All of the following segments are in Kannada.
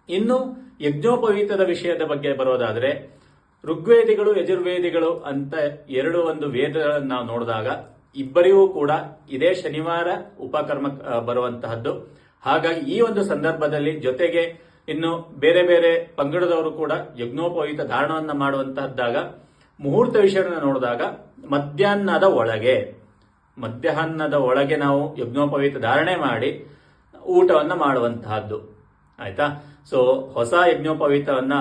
ಇನ್ನು ಯಜ್ಞೋಪವೀತದ ವಿಷಯದ ಬಗ್ಗೆ ಬರೋದಾದ್ರೆ ಋಗ್ವೇದಿಗಳು ಯಜುರ್ವೇದಿಗಳು ಅಂತ ಒಂದು ವೇದಗಳನ್ನು ನಾವು ನೋಡಿದಾಗ ಇಬ್ಬರಿಗೂ ಕೂಡ ಇದೇ ಶನಿವಾರ ಉಪಕರ್ಮ ಬರುವಂತಹದ್ದು. ಹಾಗಾಗಿ ಈ ಒಂದು ಸಂದರ್ಭದಲ್ಲಿ ಜೊತೆಗೆ ಇನ್ನು ಬೇರೆ ಬೇರೆ ಪಂಗಡದವರು ಕೂಡ ಯಜ್ಞೋಪವೀತ ಧಾರಣವನ್ನ ಮಾಡುವಂತಹದ್ದಾಗ ಮುಹೂರ್ತ ವಿಷಯವನ್ನು ನೋಡಿದಾಗ ಮಧ್ಯಾಹ್ನದ ಒಳಗೆ ನಾವು ಯಜ್ಞೋಪವೀತ ಧಾರಣೆ ಮಾಡಿ ಊಟವನ್ನ ಮಾಡುವಂತಹದ್ದು. ಆಯ್ತಾ? ಸೊ ಹೊಸ ಯಜ್ಞೋಪವೀತವನ್ನ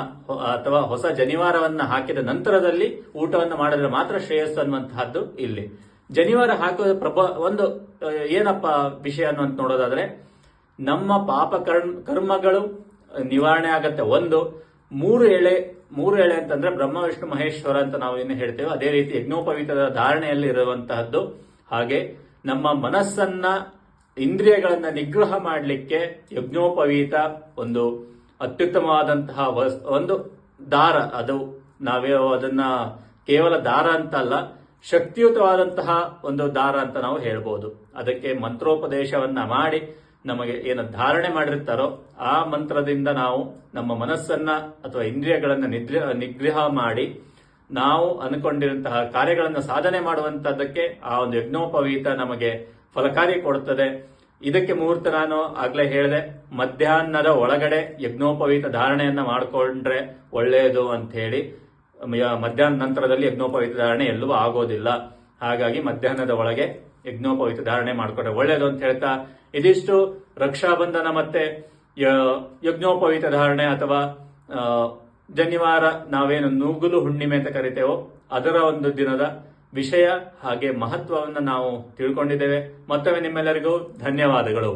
ಅಥವಾ ಹೊಸ ಜನಿವಾರವನ್ನ ಹಾಕಿದ ನಂತರದಲ್ಲಿ ಊಟವನ್ನು ಮಾಡಿದ್ರೆ ಮಾತ್ರ ಶ್ರೇಯಸ್ಸು ಅನ್ನುವಂತಹದ್ದು ಇಲ್ಲಿ. ಜನಿವಾರ ಹಾಕುವ ಒಂದು ಏನಪ್ಪ ವಿಷಯ ಅನ್ನುವಂತ ನೋಡೋದಾದ್ರೆ ನಮ್ಮ ಪಾಪ ಕರ್ಮಗಳು ನಿವಾರಣೆ ಆಗತ್ತೆ. ಮೂರು ಎಳೆ ಅಂತಂದ್ರೆ ಬ್ರಹ್ಮ ವಿಷ್ಣು ಮಹೇಶ್ವರ ಅಂತ ನಾವು ಏನು ಹೇಳ್ತೇವೆ, ಅದೇ ರೀತಿ ಯಜ್ಞೋಪವೀತದ ಧಾರಣೆಯಲ್ಲಿ ಇರುವಂತಹದ್ದು. ಹಾಗೆ ನಮ್ಮ ಮನಸ್ಸನ್ನ ಇಂದ್ರಿಯಗಳನ್ನ ನಿಗ್ರಹ ಮಾಡಲಿಕ್ಕೆ ಯಜ್ಞೋಪವೀತ ಒಂದು ಅತ್ಯುತ್ತಮವಾದಂತಹ ಒಂದು ದಾರ. ಅದು ಅದನ್ನ ಕೇವಲ ದಾರ ಅಂತ ಅಲ್ಲ, ಶಕ್ತಿಯುತವಾದಂತಹ ಒಂದು ದಾರ ಅಂತ ನಾವು ಹೇಳ್ಬೋದು. ಅದಕ್ಕೆ ಮಂತ್ರೋಪದೇಶವನ್ನ ಮಾಡಿ ನಮಗೆ ಏನು ಧಾರಣೆ ಮಾಡಿರ್ತಾರೋ ಆ ಮಂತ್ರದಿಂದ ನಾವು ನಮ್ಮ ಮನಸ್ಸನ್ನ ಅಥವಾ ಇಂದ್ರಿಯಗಳನ್ನ ನಿಗ್ರಹ ಮಾಡಿ ನಾವು ಅನ್ಕೊಂಡಿರುವಂತಹ ಕಾರ್ಯಗಳನ್ನು ಸಾಧನೆ ಮಾಡುವಂತದ್ದಕ್ಕೆ ಆ ಒಂದು ಯಜ್ಞೋಪವೀತ ನಮಗೆ ಫಲಕಾರಿ ಕೊಡುತ್ತದೆ. ಇದಕ್ಕೆ ಮುಹೂರ್ತ ನಾನು ಆಗ್ಲೇ ಹೇಳಿದೆ, ಮಧ್ಯಾಹ್ನದ ಒಳಗಡೆ ಯಜ್ಞೋಪವೀತ ಧಾರಣೆಯನ್ನ ಮಾಡಿಕೊಂಡ್ರೆ ಒಳ್ಳೆಯದು ಅಂತ ಹೇಳಿ. ಮಧ್ಯಾಹ್ನ ನಂತರದಲ್ಲಿ ಯಜ್ಞೋಪವೀತ ಧಾರಣೆ ಎಲ್ಲವೂ ಆಗೋದಿಲ್ಲ. ಹಾಗಾಗಿ ಮಧ್ಯಾಹ್ನದ ಒಳಗೆ ಯಜ್ಞೋಪವೀತ ಧಾರಣೆ ಮಾಡ್ಕೊಂಡ್ರೆ ಒಳ್ಳೆಯದು ಅಂತ ಹೇಳ್ತಾ ಇದಿಷ್ಟು ರಕ್ಷಾಬಂಧನ ಮತ್ತೆ ಯಜ್ಞೋಪವೀತ ಧಾರಣೆ ಅಥವಾ ಜನಿವಾರ, ನಾವೇನು ನೂಗುಲು ಹುಣ್ಣಿಮೆ ಅಂತ ಕರಿತೇವೋ ಅದರ ಒಂದು ದಿನದ ವಿಷಯ ಹಾಗೆ ಮಹತ್ವವನ್ನು ನಾವು ತಿಳ್ಕೊಂಡಿದ್ದೇವೆ. ಮತ್ತೊಮ್ಮೆ ನಿಮ್ಮೆಲ್ಲರಿಗೂ ಧನ್ಯವಾದಗಳು.